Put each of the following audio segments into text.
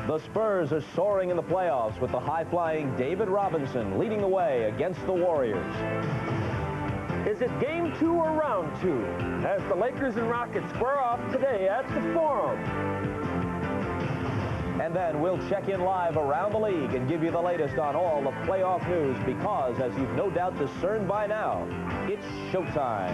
The Spurs are soaring in the playoffs with the high-flying David Robinson leading the way against the Warriors. Is it game 2 or round 2 as the Lakers and Rockets square off today at the Forum? And then we'll check in live around the league and give you the latest on all the playoff news because, as you've no doubt discerned by now, it's showtime.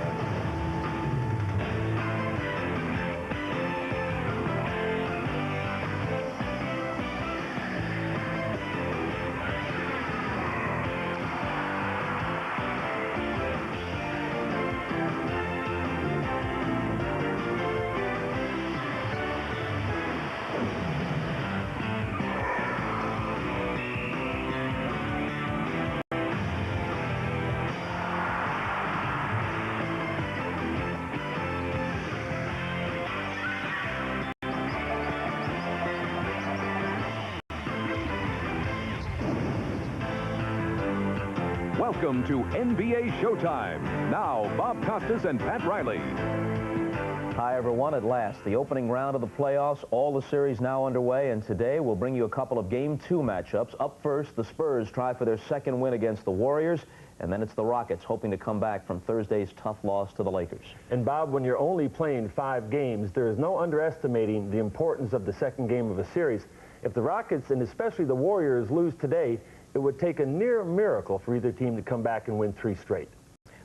Welcome to NBA Showtime. Now, Bob Costas and Pat Riley. Hi, everyone. At last, the opening round of the playoffs, all the series now underway, and today we'll bring you a couple of Game 2 matchups. Up first, the Spurs try for their second win against the Warriors, and then it's the Rockets hoping to come back from Thursday's tough loss to the Lakers. And, Bob, when you're only playing 5 games, there is no underestimating the importance of the second game of a series. If the Rockets, and especially the Warriors, lose today, it would take a near miracle for either team to come back and win 3 straight.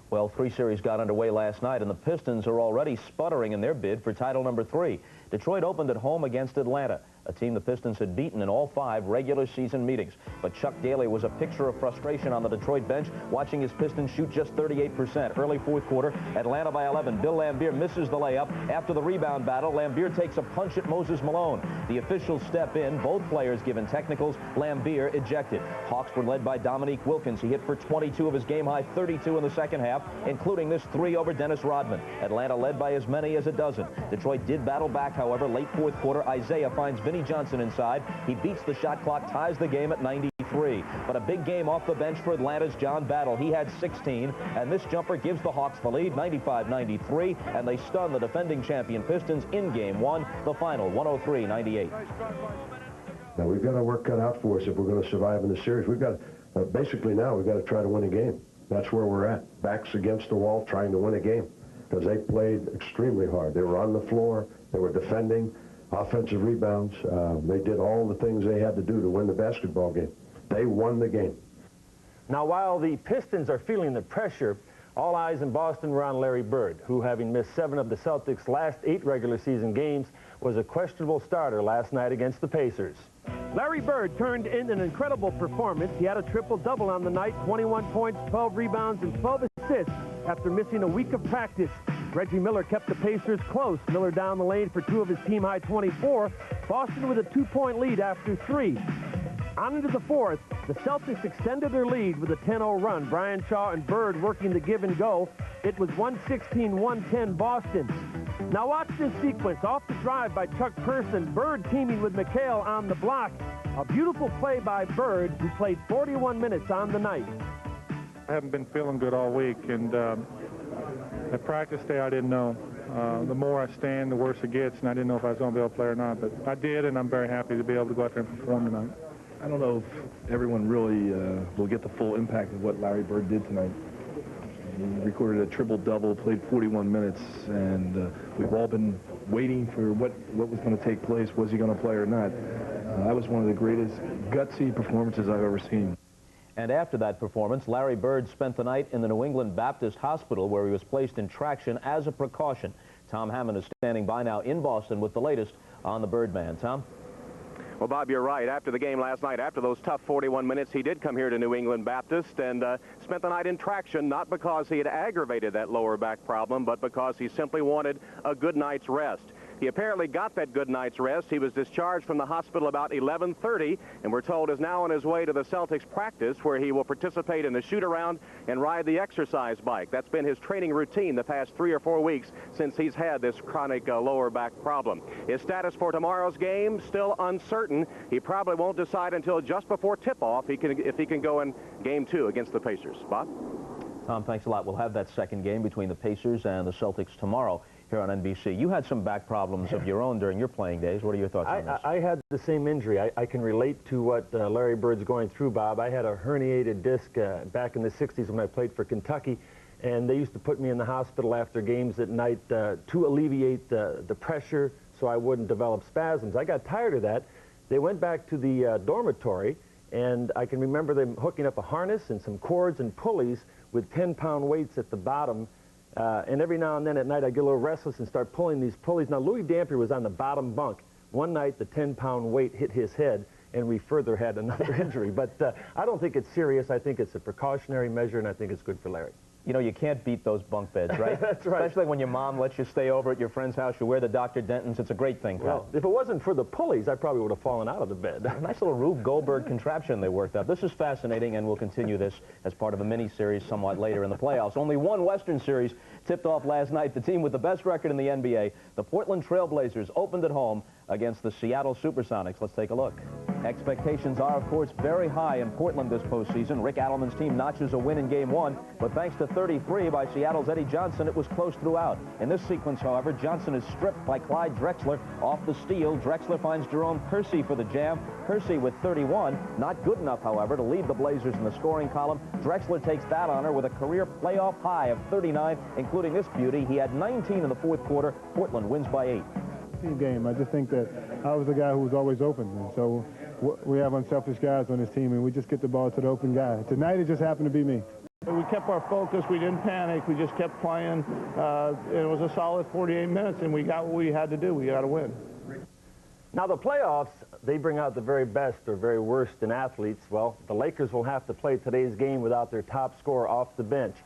Well, 3 series got underway last night, and the Pistons are already sputtering in their bid for title number 3. Detroit opened at home against Atlanta, a team the Pistons had beaten in all 5 regular season meetings. But Chuck Daly was a picture of frustration on the Detroit bench, watching his Pistons shoot just 38%. Early fourth quarter, Atlanta by 11. Bill Laimbeer misses the layup. After the rebound battle, Laimbeer takes a punch at Moses Malone. The officials step in, both players given technicals. Laimbeer ejected. Hawks were led by Dominique Wilkins. He hit for 22 of his game-high 32 in the second half, including this 3 over Dennis Rodman. Atlanta led by as many as a dozen. Detroit did battle back, however. Late fourth quarter, Isaiah finds Vinnie Johnson inside. He beats the shot clock, ties the game at 93. But a big game off the bench for Atlanta's John Battle. He had 16, and this jumper gives the Hawks the lead, 95-93, and they stun the defending champion Pistons in Game 1, the final, 103-98. Now, we've got our work cut out for us if we're going to survive in the series. We've got, basically now, we've got to try to win a game. That's where we're at, backs against the wall, trying to win a game, because they played extremely hard. They were on the floor, they were defending, offensive rebounds. They did all the things they had to do to win the basketball game. They won the game. Now, while the Pistons are feeling the pressure, all eyes in Boston were on Larry Bird, who, having missed 7 of the Celtics' last 8 regular season games, was a questionable starter last night against the Pacers. Larry Bird turned in an incredible performance. He had a triple-double on the night, 21 points, 12 rebounds, and 12 assists after missing a week of practice. Reggie Miller kept the Pacers close. Miller down the lane for 2 of his team-high 24. Boston with a 2-point lead after 3. On into the fourth, the Celtics extended their lead with a 10-0 run. Brian Shaw and Bird working the give and go. It was 116-110 Boston. Now watch this sequence. Off the drive by Chuck Person, Bird teaming with McHale on the block. A beautiful play by Bird, who played 41 minutes on the night. I haven't been feeling good all week, and at practice day I didn't know. The more I stand, the worse it gets, and I didn't know if I was going to be able to play or not. But I did, and I'm very happy to be able to go out there and perform tonight. I don't know if everyone really will get the full impact of what Larry Bird did tonight. He recorded a triple-double, played 41 minutes, and we've all been waiting for what was going to take place. Was he going to play or not? That was one of the greatest gutsy performances I've ever seen. And after that performance, Larry Bird spent the night in the New England Baptist Hospital, where he was placed in traction as a precaution. Tom Hammond is standing by now in Boston with the latest on the Birdman. Tom? Well, Bob, you're right. After the game last night, after those tough 41 minutes, he did come here to New England Baptist and spent the night in traction, not because he had aggravated that lower back problem, but because he simply wanted a good night's rest. He apparently got that good night's rest. He was discharged from the hospital about 11:30, and we're told is now on his way to the Celtics practice, where he will participate in the shoot-around and ride the exercise bike. That's been his training routine the past 3 or 4 weeks since he's had this chronic lower back problem. His status for tomorrow's game, still uncertain. He probably won't decide until just before tip-off if he can go in Game 2 against the Pacers. Bob? Tom, thanks a lot. We'll have that second game between the Pacers and the Celtics tomorrow. here on NBC. You had some back problems of your own during your playing days. What are your thoughts on this? I had the same injury. I can relate to what Larry Bird's going through, Bob. I had a herniated disc back in the 60s when I played for Kentucky, and they used to put me in the hospital after games at night to alleviate the pressure so I wouldn't develop spasms. I got tired of that. They went back to the dormitory, and I can remember them hooking up a harness and some cords and pulleys with 10-pound weights at the bottom. And every now and then at night, I get a little restless and start pulling these pulleys. Now, Louis Dampier was on the bottom bunk. One night, the 10-pound weight hit his head, and we further had another injury. But I don't think it's serious. I think it's a precautionary measure, and I think it's good for Larry. You know, you can't beat those bunk beds, right? That's right. Especially when your mom lets you stay over at your friend's house. You wear the Dr. Dentons. It's a great thing, Pat. Well, if it wasn't for the pulleys, I probably would have fallen out of the bed. Nice little Rube Goldberg contraption they worked out. This is fascinating, and we'll continue this as part of a mini-series somewhat later in the playoffs. Only one Western Series tipped off last night. The team with the best record in the NBA, the Portland Trail Blazers, opened at home against the Seattle Supersonics. Let's take a look. Expectations are, of course, very high in Portland this postseason. Rick Adelman's team notches a win in Game 1, but thanks to 33 by Seattle's Eddie Johnson, it was close throughout. In this sequence, however, Johnson is stripped by Clyde Drexler off the steal. Drexler finds Jerome Kersey for the jam. Kersey with 31. Not good enough, however, to lead the Blazers in the scoring column. Drexler takes that honor with a career playoff high of 39, including this beauty. He had 19 in the fourth quarter. Portland wins by 8. Team game. I just think that I was the guy who was always open, and so we have unselfish guys on this team, and we just get the ball to the open guy. Tonight, it just happened to be me. We kept our focus. We didn't panic. We just kept playing. It was a solid 48 minutes, and we got what we had to do. We got to win. Now, the playoffs, they bring out the very best or very worst in athletes. Well, the Lakers will have to play today's game without their top scorer off the bench.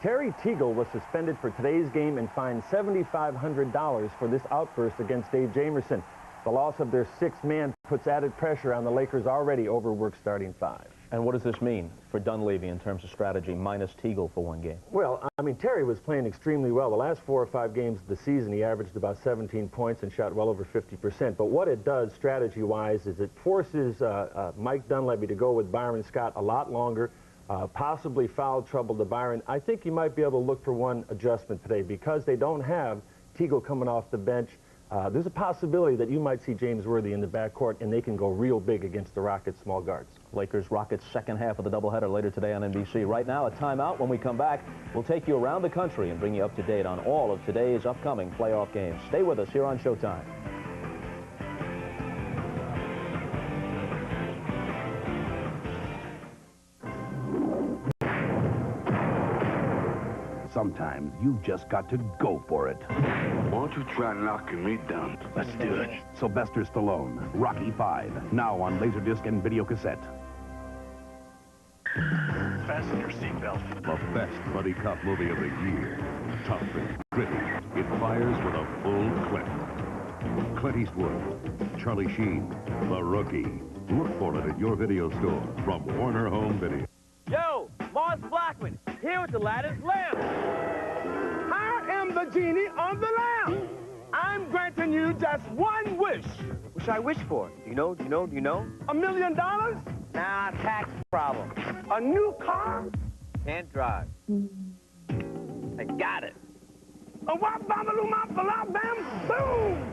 Terry Teagle was suspended for today's game and fined $7,500 for this outburst against Dave Jamerson. The loss of their sixth man puts added pressure on the Lakers' already overworked starting five. And what does this mean for Dunleavy in terms of strategy, minus Teagle for one game? Well, I mean, Terry was playing extremely well. The last 4 or 5 games of the season, he averaged about 17 points and shot well over 50%. But what it does strategy-wise is it forces Mike Dunleavy to go with Byron Scott a lot longer, possibly foul trouble to Byron. I think you might be able to look for one adjustment today because they don't have Teagle coming off the bench. There's a possibility that you might see James Worthy in the backcourt, and they can go real big against the Rockets' small guards. Lakers-Rockets second half of the doubleheader later today on NBC. Right now, a timeout. When we come back, we'll take you around the country and bring you up to date on all of today's upcoming playoff games. Stay with us here on Showtime. Sometimes you've just got to go for it. Why don't you try knocking me down? Let's do it. Sylvester Stallone, Rocky V, now on Laserdisc and video cassette. Fasten your seatbelt. The best buddy cop movie of the year. Tough and gritty. It fires with a full clip. Clint Eastwood, Charlie Sheen, The Rookie. Look for it at your video store from Warner Home Video. Yo, Morris Blackman, here with the lattice lamp. I am the genie on the lamp. I'm granting you just one wish. What should I wish for? Do you know? $1 million? Nah, tax problem. A new car? Can't drive. I got it. A wop babaloo mop bam boom.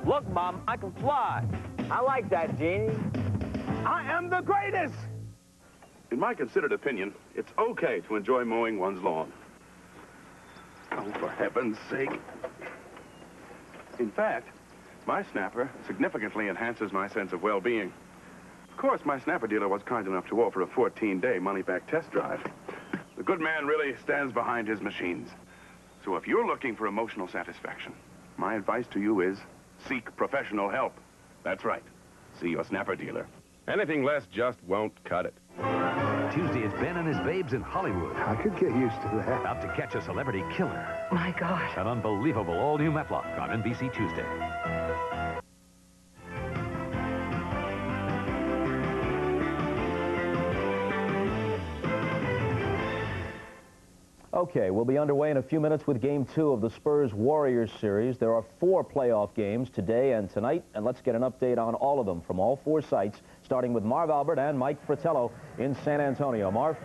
Look, Mom, I can fly. I like that, Genie. I am the greatest. In my considered opinion, it's okay to enjoy mowing one's lawn. Oh, for heaven's sake. In fact, my snapper significantly enhances my sense of well-being. Of course, my snapper dealer was kind enough to offer a 14-day money-back test drive. The good man really stands behind his machines. So if you're looking for emotional satisfaction, my advice to you is seek professional help. That's right. See your snapper dealer. Anything less just won't cut it. Tuesday is Ben and his babes in Hollywood. I could get used to that. About to catch a celebrity killer. My gosh. An unbelievable all-new Matlock on NBC Tuesday. Okay, we'll be underway in a few minutes with Game 2 of the Spurs-Warriors series. There are 4 playoff games today and tonight, and let's get an update on all of them from all 4 sites, starting with Marv Albert and Mike Fratello in San Antonio. Marv?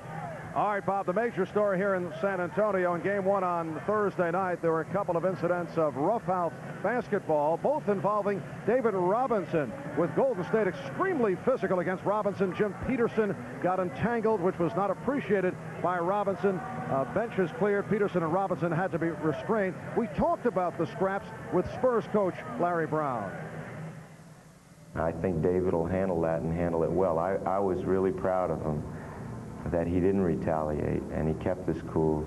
All right, Bob, the major story here in San Antonio in Game 1 on Thursday night, there were a couple of incidents of roughhouse basketball, both involving David Robinson, with Golden State extremely physical against Robinson. Jim Peterson got entangled, which was not appreciated by Robinson. Benches cleared. Peterson and Robinson had to be restrained. We talked about the scraps with Spurs coach Larry Brown. I think David will handle that and handle it well. I was really proud of him that he didn't retaliate and he kept his cool.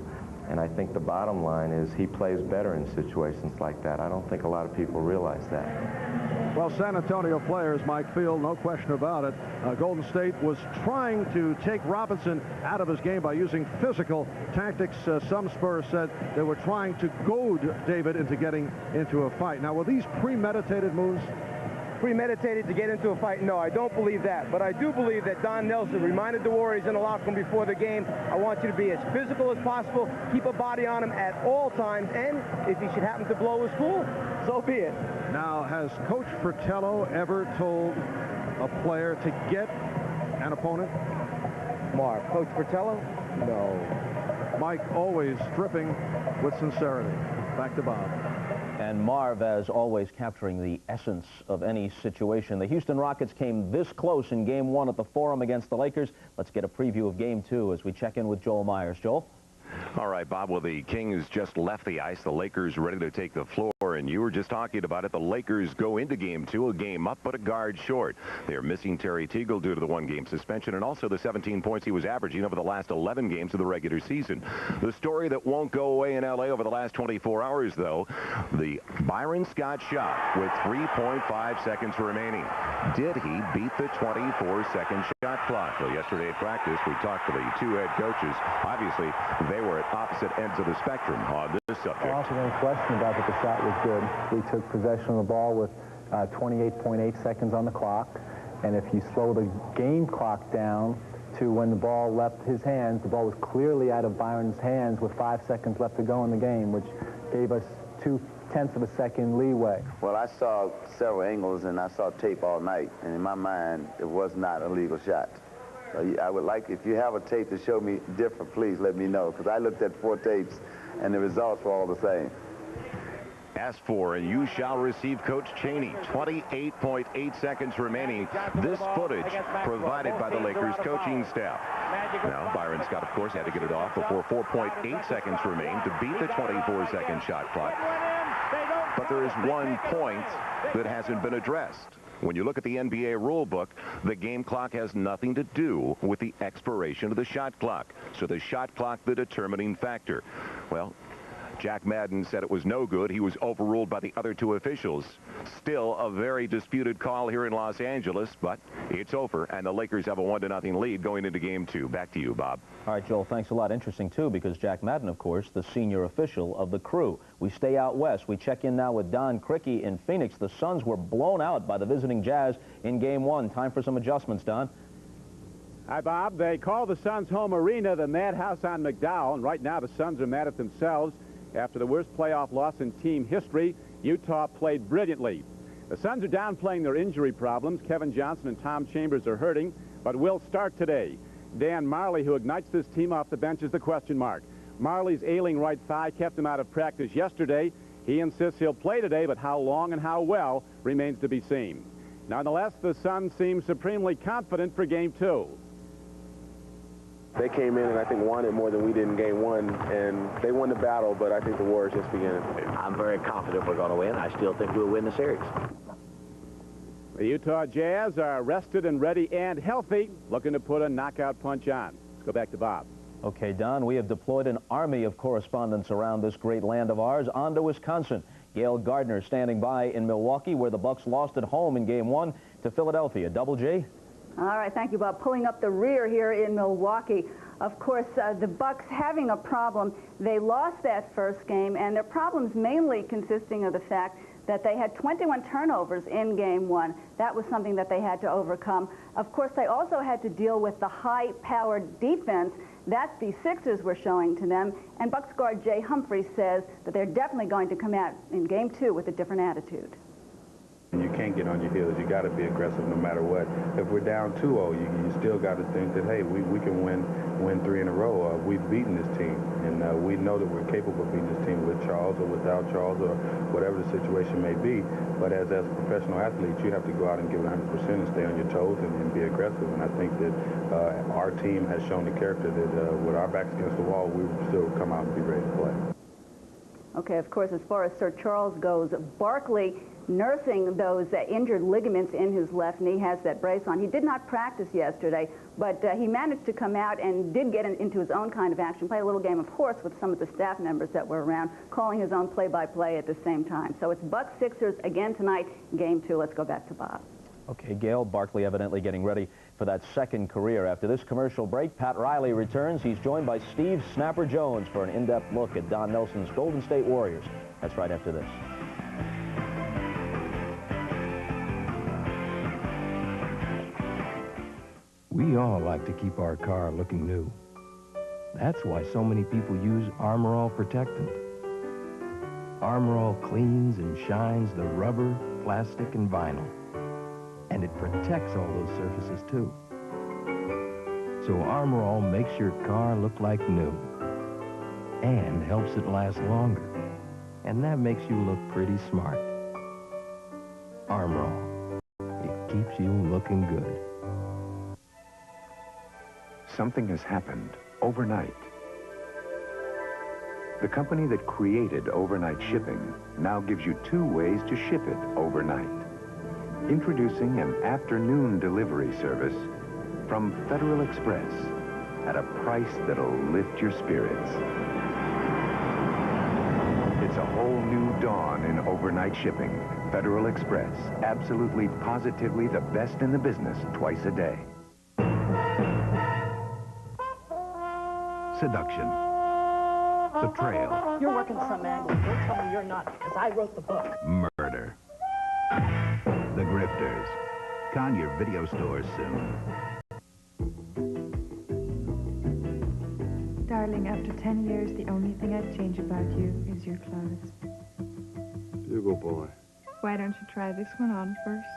And I think the bottom line is he plays better in situations like that. I don't think a lot of people realize that. Well, San Antonio players, Mike Field, no question about it. Golden State was trying to take Robinson out of his game by using physical tactics. Some Spurs said they were trying to goad David into getting into a fight. Now, were these premeditated moves? Premeditated to get into a fight? No, I don't believe that. But I do believe that Don Nelson reminded the Warriors in the locker room before the game, I want you to be as physical as possible, keep a body on him at all times, and if he should happen to blow his cool, so be it. Now, has Coach Fratello ever told a player to get an opponent? Marv, Coach Fratello? No. Mike always stripping with sincerity. Back to Bob. And Marv, as always, capturing the essence of any situation. The Houston Rockets came this close in Game 1 at the Forum against the Lakers. Let's get a preview of Game 2 as we check in with Joel Myers. Joel? All right, Bob, well, the Kings just left the ice. The Lakers ready to take the floor, and you were just talking about it. The Lakers go into Game 2, a game up but a guard short. They're missing Terry Teagle due to the one-game suspension and also the 17 points he was averaging over the last 11 games of the regular season. The story that won't go away in L.A. over the last 24 hours, though, the Byron Scott shot with 3.5 seconds remaining. Did he beat the 24-second shot clock? Well, yesterday at practice, we talked to the two head coaches. Obviously, they were at opposite ends of the spectrum on this subject. There wasn't any question about that the shot was good. We took possession of the ball with 28.8 seconds on the clock, and if you slow the game clock down to when the ball left his hands, the ball was clearly out of Byron's hands with 5 seconds left to go in the game, which gave us 0.2 of a second leeway. Well, I saw several angles and I saw tape all night, and in my mind, it was not a legal shot. I would like, if you have a tape to show me different, please let me know, because I looked at 4 tapes and the results were all the same. Ask for and you shall receive, Coach Chaney. 28.8 seconds remaining. This footage provided by the Lakers coaching staff. Now, Byron Scott, of course, had to get it off before 4.8 seconds remained to beat the 24-second shot clock. But there is one point that hasn't been addressed. When you look at the NBA rule book, the game clock has nothing to do with the expiration of the shot clock. So the shot clock, the determining factor. Well, Jack Madden said it was no good. He was overruled by the other 2 officials. Still a very disputed call here in Los Angeles, but it's over, and the Lakers have a 1-0 lead going into Game 2. Back to you, Bob. All right, Joel, thanks a lot. Interesting, too, because Jack Madden, of course, the senior official of the crew. We stay out west. We check in now with Don Criqui in Phoenix. The Suns were blown out by the visiting Jazz in Game 1. Time for some adjustments, Don. Hi, Bob. They call the Suns' home arena the Madhouse on McDowell, and right now the Suns are mad at themselves. After the worst playoff loss in team history, Utah played brilliantly. The Suns are downplaying their injury problems. Kevin Johnson and Tom Chambers are hurting, but will start today. Dan Marley, who ignites this team off the bench, is the question mark. Marley's ailing right thigh kept him out of practice yesterday. He insists he'll play today, but how long and how well remains to be seen. Nonetheless, the Suns seem supremely confident for Game 2. They came in and I think wanted more than we did in Game 1, and they won the battle, but I think the war is just beginning. I'm very confident we're going to win. I still think we'll win the series. The Utah Jazz are rested and ready and healthy, looking to put a knockout punch on. Let's go back to Bob. Okay, Don, we have deployed an army of correspondents around this great land of ours on to Wisconsin. Gail Gardner standing by in Milwaukee, where the Bucks lost at home in Game 1 to Philadelphia. Double J? All right, thank you, Bob. Pulling up the rear here in Milwaukee. Of course, the Bucks having a problem. They lost that first game, and their problems mainly consisting of the fact that they had 21 turnovers in Game 1. That was something that they had to overcome. Of course, they also had to deal with the high-powered defense that the Sixers were showing to them, and Bucks guard Jay Humphries says that they're definitely going to come out in Game 2 with a different attitude. You can't get on your heels. You got to be aggressive no matter what. If we're down 2-0, you still got to think that, hey, we can win win 3 in a row. We've beaten this team, and we know that we're capable of beating this team with Charles or without Charles or whatever the situation may be. But as a professional athlete, you have to go out and give it 100% and stay on your toes and be aggressive. And I think that our team has shown the character that with our backs against the wall, we will still come out and be ready to play. Okay, of course, as far as Sir Charles goes, Barkley nursing those injured ligaments in his left knee, has that brace on. He did not practice yesterday, but he managed to come out and did get into his own kind of action, play a little game of horse with some of the staff members that were around, calling his own play-by-play at the same time. So it's Bucks Sixers again tonight, game 2. Let's go back to Bob. Okay, Gail, Barkley evidently getting ready for that second career. After this commercial break, Pat Riley returns. He's joined by Steve Snapper Jones for an in-depth look at Don Nelson's Golden State Warriors. That's right after this. We all like to keep our car looking new. That's why so many people use Armor All Protectant. Armor All cleans and shines the rubber, plastic, and vinyl. And it protects all those surfaces, too. So Armor All makes your car look like new and helps it last longer. And that makes you look pretty smart. Armor All. It keeps you looking good. Something has happened overnight. The company that created overnight shipping now gives you 2 ways to ship it overnight. Introducing an afternoon delivery service from Federal Express at a price that'll lift your spirits. It's a whole new dawn in overnight shipping. Federal Express, absolutely positively the best in the business twice a day. Seduction. Betrayal. You're working some angle. Don't tell me you're not, because I wrote the book. Murder. The Grifters. Con your video stores soon. Darling, after 10 years, the only thing I'd change about you is your clothes. Bugle boy. Why don't you try this one on first?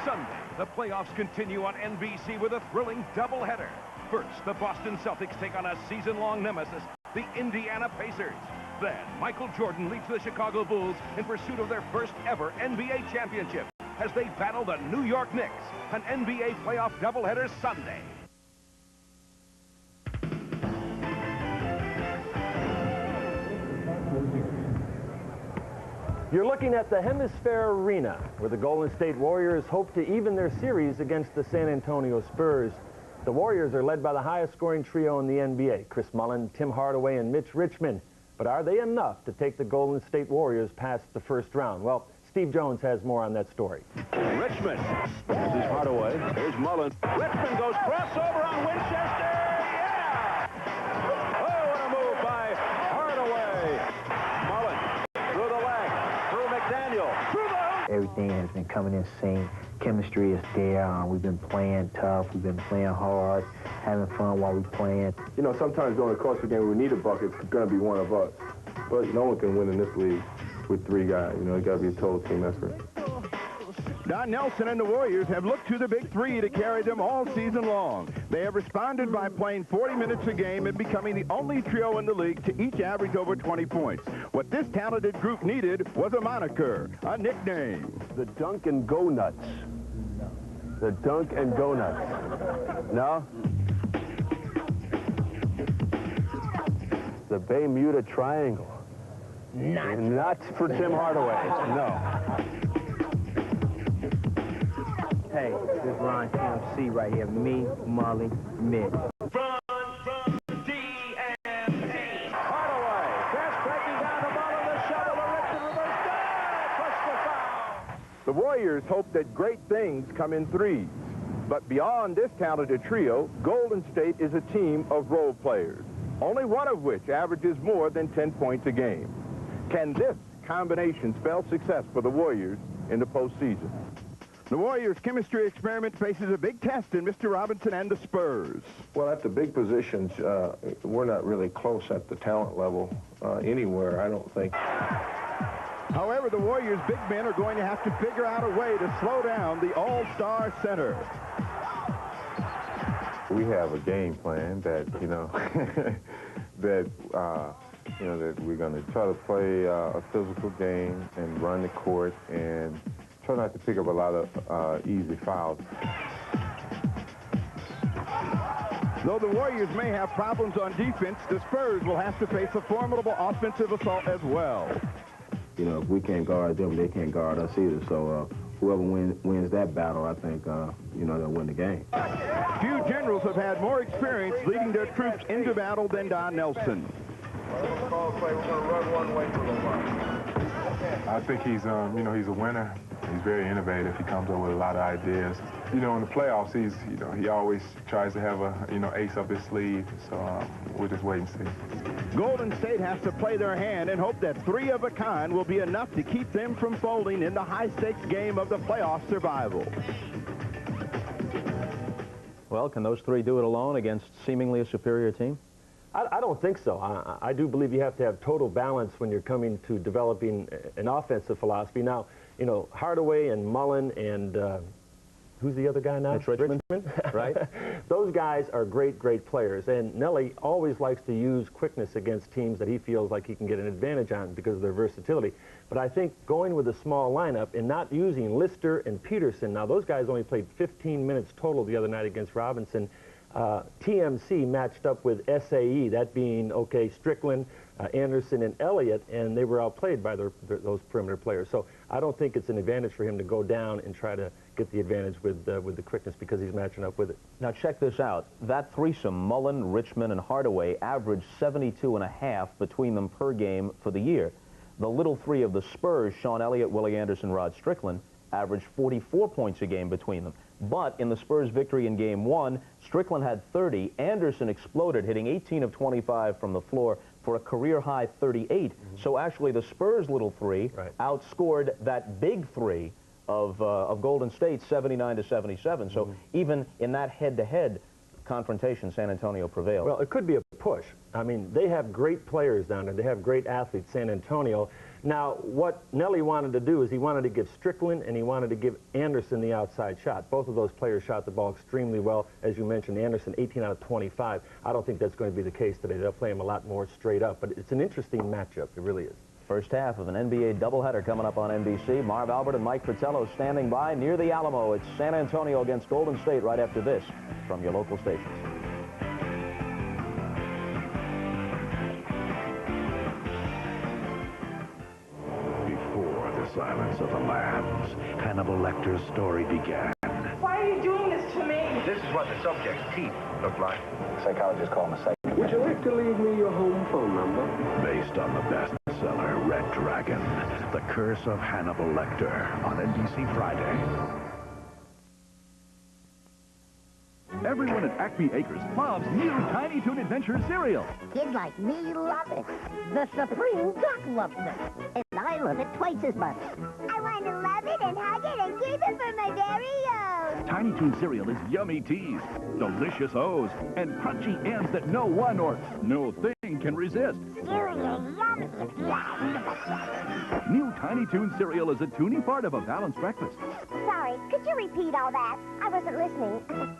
Sunday, the playoffs continue on NBC with a thrilling doubleheader. First, the Boston Celtics take on a season-long nemesis, the Indiana Pacers. Then, Michael Jordan leads the Chicago Bulls in pursuit of their first ever NBA championship as they battle the New York Knicks. An NBA playoff doubleheader Sunday. You're looking at the Hemisphere Arena, where the Golden State Warriors hope to even their series against the San Antonio Spurs. The Warriors are led by the highest-scoring trio in the NBA, Chris Mullin, Tim Hardaway, and Mitch Richmond. But are they enough to take the Golden State Warriors past the first round? Well, Steve Jones has more on that story. Richmond. This is Hardaway. Here's Mullin. Richmond goes crossover on Winchester. Yeah! Oh, what a move by Hardaway. Mullin through the leg. Through McDaniel. Through the... Everything has been coming in sync. Chemistry is there. We've been playing tough. We've been playing hard, having fun while we're playing. You know, sometimes during the course of the game, we need a bucket. It's going to be one of us. But no one can win in this league with 3 guys. You know, it's got to be a total team effort. Don Nelson and the Warriors have looked to the big 3 to carry them all season long. They have responded by playing 40 minutes a game and becoming the only trio in the league to each average over 20 points. What this talented group needed was a moniker, a nickname. The Dunk and Go Nuts. The Dunk and Go Nuts. No? The Bermuda Triangle. Not for Tim Hardaway. No. Hey, this is Ron TMC right here. Me, Molly, Mitch. Hardaway fast breaking down the ball on the shovel. A Richmond reverse. Push the foul. The Warriors hope that great things come in 3s. But beyond this talented trio, Golden State is a team of role players, only one of which averages more than 10 points a game. Can this combination spell success for the Warriors in the postseason? The Warriors' chemistry experiment faces a big test in Mr. Robinson and the Spurs. Well, at the big positions, we're not really close at the talent level anywhere, I don't think. However, the Warriors' big men are going to have to figure out a way to slow down the all-star center. We have a game plan that, that we're going to try to play a physical game and run the court and try not to pick up a lot of easy fouls. Though the Warriors may have problems on defense, the Spurs will have to face a formidable offensive assault as well. If we can't guard them, they can't guard us either. So whoever wins that battle, I think, they'll win the game. Few generals have had more experience leading their troops into battle than Don Nelson. I think he's, he's a winner. He's very innovative. He comes up with a lot of ideas. In the playoffs, he always tries to have a, ace up his sleeve. So we'll just wait and see. Golden State has to play their hand and hope that 3 of a kind will be enough to keep them from folding in the high-stakes game of the playoff survival. Well, can those 3 do it alone against seemingly a superior team? I don't think so. I do believe you have to have total balance when you're coming to developing an offensive philosophy. Now, Hardaway and Mullen and who's the other guy now? Richmond. Right. Those guys are great, great players. And Nelly always likes to use quickness against teams that he feels like he can get an advantage on because of their versatility. But I think going with a small lineup and not using Lister and Peterson, now those guys only played 15 minutes total the other night against Robinson. TMC matched up with SAE, that being, Strickland, Anderson, and Elliott, and they were outplayed by those perimeter players. So I don't think it's an advantage for him to go down and try to get the advantage with the quickness because he's matching up with it. Now check this out. That threesome, Mullen, Richmond, and Hardaway, averaged 72.5 between them per game for the year. The little 3 of the Spurs, Sean Elliott, Willie Anderson, Rod Strickland, averaged 44 points a game between them. But in the Spurs' victory in Game 1, Strickland had 30. Anderson exploded, hitting 18 of 25 from the floor for a career-high 38. So actually the Spurs' little 3 outscored that big 3 of Golden State 79-77. So even in that head-to-head confrontation, San Antonio prevailed. Well, it could be a push. I mean, they have great players down there. They have great athletes, San Antonio. Now, what Nelly wanted to do is he wanted to give Strickland and he wanted to give Anderson the outside shot. Both of those players shot the ball extremely well. As you mentioned, Anderson, 18 out of 25. I don't think that's going to be the case today. They'll play him a lot more straight up, but it's an interesting matchup. It really is. First half of an NBA doubleheader coming up on NBC. Marv Albert and Mike Fratello standing by near the Alamo. It's San Antonio against Golden State right after this from your local stations. Before the silence of the lambs, Hannibal Lecter's story began. Why are you doing this to me? This is what the subject's teeth look like. Psychologists call them a psych. Would you like to leave me your home phone number? Based on the bestseller Red Dragon, The Curse of Hannibal Lecter on NBC Friday. Everyone at Acme Acres loves new Tiny Toon Adventure cereal. Kids like me love it. The Supreme Duck loves it. And I love it twice as much. I want to love it and hug it and keep it for my very own. Tiny Toon cereal is yummy T's, delicious O's, and crunchy N's that no one or no thing can resist. Cereal yummy. New Tiny Toon cereal is a toony part of a balanced breakfast. Sorry, could you repeat all that? I wasn't listening.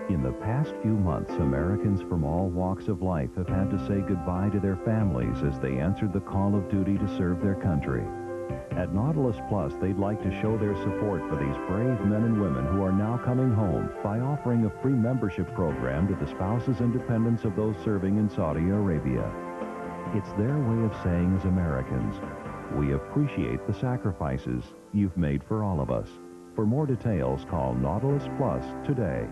In the past few months, Americans from all walks of life have had to say goodbye to their families as they answered the call of duty to serve their country. At Nautilus Plus, they'd like to show their support for these brave men and women who are now coming home by offering a free membership program to the spouses and dependents of those serving in Saudi Arabia. It's their way of saying as Americans, we appreciate the sacrifices you've made for all of us. For more details, call Nautilus Plus today.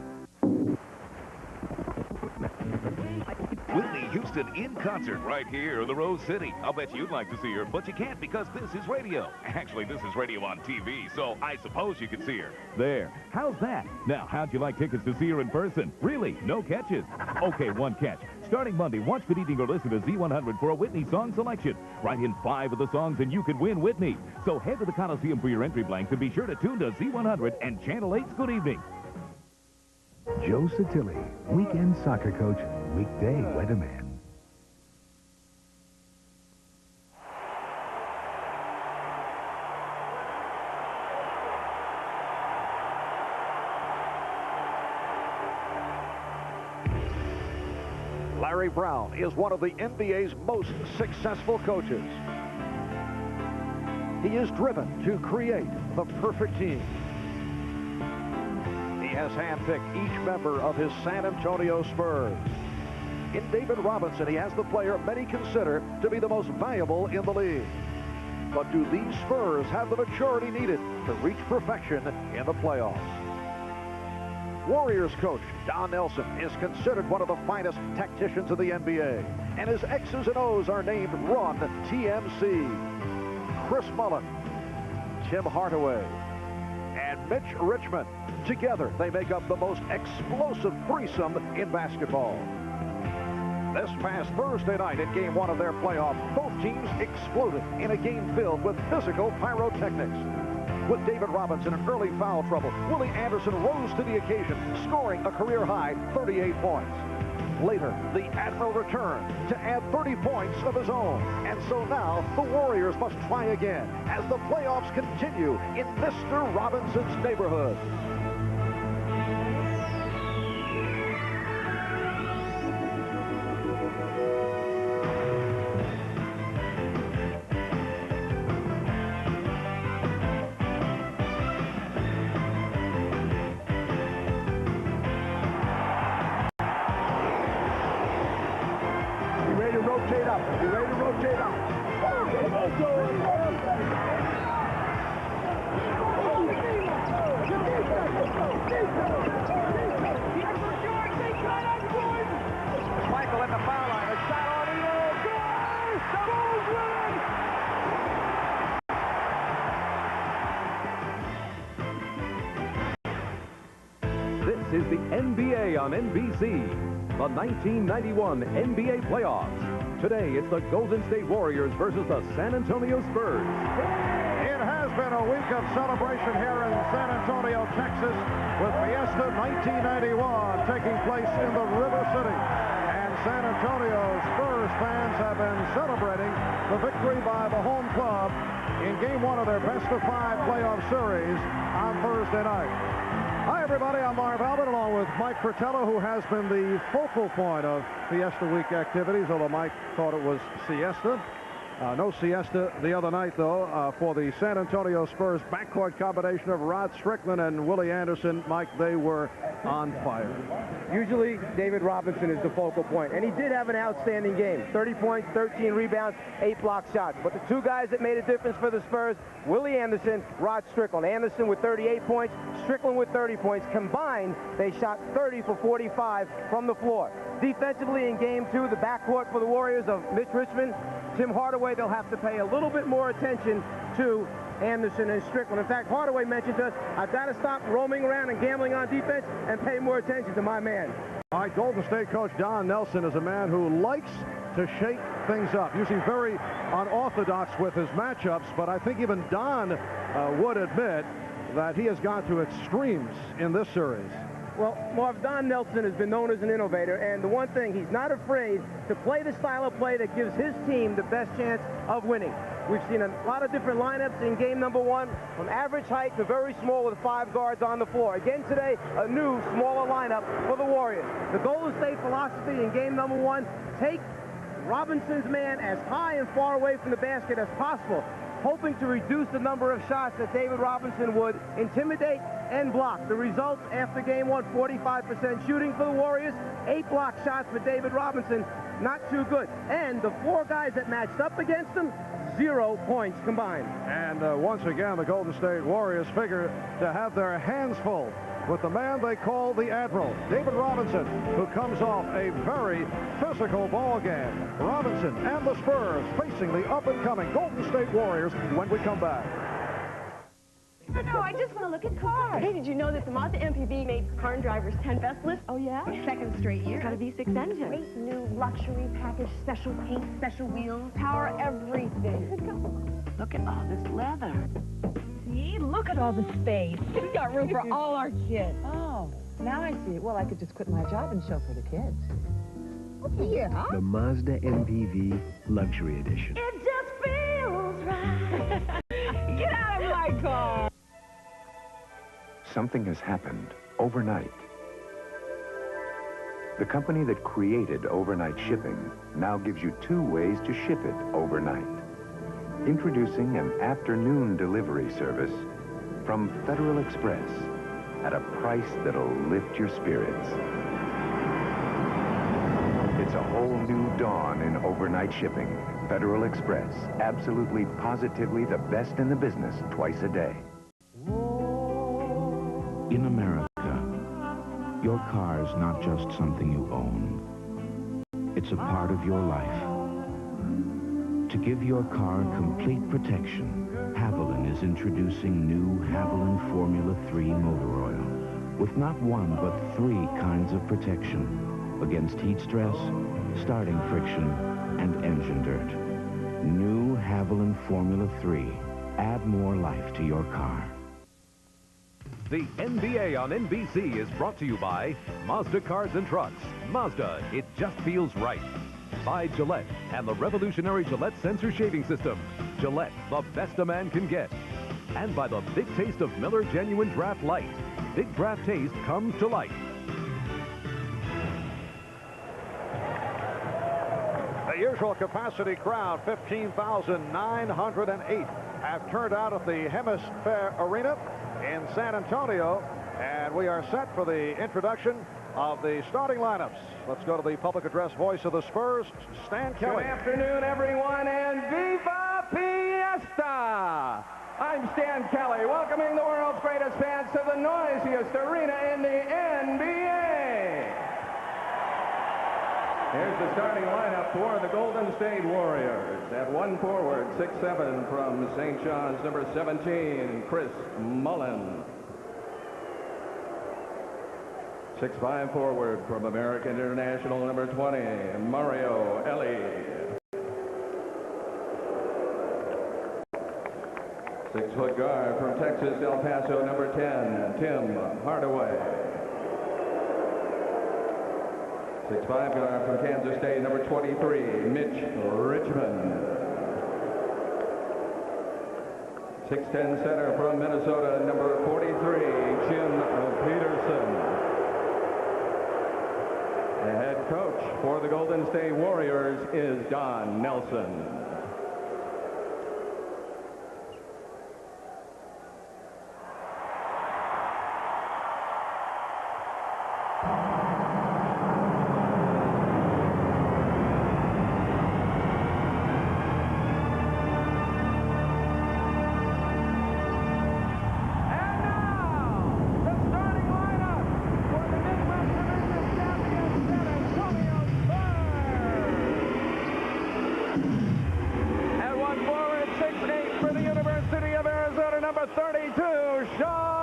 Whitney Houston in concert right here in the Rose City. I'll bet you'd like to see her, but you can't because this is radio. Actually, this is radio on TV, so I suppose you could see her. There. How's that? Now, how'd you like tickets to see her in person? Really? No catches? Okay, one catch. Starting Monday, watch Good Evening or listen to Z100 for a Whitney song selection. Write in 5 of the songs and you can win Whitney. So head to the Coliseum for your entry blanks and be sure to tune to Z100 and Channel 8's Good Evening. Joe Satilli, weekend soccer coach, weekday weatherman. Larry Brown is one of the NBA's most successful coaches. He is driven to create the perfect team. He has handpicked each member of his San Antonio Spurs. In David Robinson, he has the player many consider to be the most valuable in the league. But do these Spurs have the maturity needed to reach perfection in the playoffs? Warriors coach Don Nelson is considered one of the finest tacticians of the NBA, and his X's and O's are named Run TMC. Chris Mullin, Tim Hardaway, and Mitch Richmond. Together, they make up the most explosive threesome in basketball. This past Thursday night in Game 1 of their playoff, both teams exploded in a game filled with physical pyrotechnics. With David Robinson in early foul trouble, Willie Anderson rose to the occasion, scoring a career-high 38 points. Later, the Admiral returned to add 30 points of his own. And so now, the Warriors must try again as the playoffs continue in Mr. Robinson's neighborhood. Rotate up. Be ready to rotate up. Michael at the foul line. A shot on the air. Scores! This is the NBA on NBC. The 1991 NBA playoffs. Today, it's the Golden State Warriors versus the San Antonio Spurs. It has been a week of celebration here in San Antonio, Texas, with Fiesta 1991 taking place in the River City. And San Antonio Spurs fans have been celebrating the victory by the home club in Game 1 of their best-of-5 playoff series on Thursday night. Hi, everybody. I'm Marv Albert, along with Mike Fratello, who has been the focal point of Fiesta Week activities, although Mike thought it was siesta. No siesta the other night, though, for the San Antonio Spurs backcourt combination of Rod Strickland and Willie Anderson. Mike, they were on fire. Usually, David Robinson is the focal point, and he did have an outstanding game. 30 points, 13 rebounds, 8 block shots. But the two guys that made a difference for the Spurs, Willie Anderson, Rod Strickland. Anderson with 38 points, Strickland with 30 points. Combined, they shot 30 for 45 from the floor. Defensively in Game 2, the backcourt for the Warriors of Mitch Richmond, Tim Hardaway, they'll have to pay a little bit more attention to Anderson and Strickland. In fact, Hardaway mentioned to us, I've got to stop roaming around and gambling on defense and pay more attention to my man. All right, Golden State coach Don Nelson is a man who likes to shake things up, usually very unorthodox with his matchups, but I think even Don would admit that he has gone to extremes in this series. Well, Marv, Don Nelson has been known as an innovator, and the one thing, he's not afraid to play the style of play that gives his team the best chance of winning. We've seen a lot of different lineups in Game number 1, from average height to very small with 5 guards on the floor. Again today, a new, smaller lineup for the Warriors. The Golden State philosophy in Game number 1, take Robinson's man as high and far away from the basket as possible, hoping to reduce the number of shots that David Robinson would intimidate and block. The results after Game 1, 45% shooting for the Warriors, 8 block shots for David Robinson, not too good. And the 4 guys that matched up against him, 0 points combined. And once again, the Golden State Warriors figure to have their hands full with the man they call the Admiral, David Robinson, who comes off a very physical ball game. Robinson and the Spurs facing the up-and-coming Golden State Warriors when we come back. No, I just want to look at cars. Hey, did you know that the Mazda MPV made Car and Driver's 10 Best list? Oh, yeah? Second straight year. Got a V6 engine. Great new luxury package, special paint, special wheels, power, everything. Look at all this leather. See? Look at all the space. We got room for all our kids. Oh, now I see. Well, I could just quit my job and chauffeur the kids. Yeah. The Mazda MPV Luxury Edition. It just feels right. Get out of my car. Something has happened overnight. The company that created overnight shipping now gives you 2 ways to ship it overnight. Introducing an afternoon delivery service from Federal Express at a price that'll lift your spirits. It's a whole new dawn in overnight shipping. Federal Express, absolutely positively the best in the business twice a day. In America, your car's not just something you own. It's a part of your life. To give your car complete protection, Haviland is introducing new Haviland Formula 3 motor oil with not 1 but 3 kinds of protection against heat stress, starting friction, and engine dirt. New Haviland Formula 3. Add more life to your car. The NBA on NBC is brought to you by Mazda Cars and Trucks. Mazda, it just feels right. By Gillette and the revolutionary Gillette Sensor Shaving System. Gillette, the best a man can get. And by the big taste of Miller Genuine Draft Light. Big draft taste comes to life. The usual capacity crowd, 15,908, have turned out at the Hemisphere Arena in San Antonio, and we are set for the introduction of the starting lineups. Let's go to the public address voice of the Spurs, Stan Kelly. Good afternoon, everyone, and Viva Fiesta! I'm Stan Kelly, welcoming the world's greatest fans to the noisiest arena in the NBA. Here's the starting lineup for the Golden State Warriors. At 1 forward, 6'7" from St. John's, number 17, Chris Mullin. 6'5" forward from American International, number 20, Mario Elie. 6-foot guard from Texas, El Paso, number 10, Tim Hardaway. 6'5" guard from Kansas State, number 23, Mitch Richmond. 6'10" center from Minnesota, number 43, Jim Peterson. The head coach for the Golden State Warriors is Don Nelson. Number 32, Sean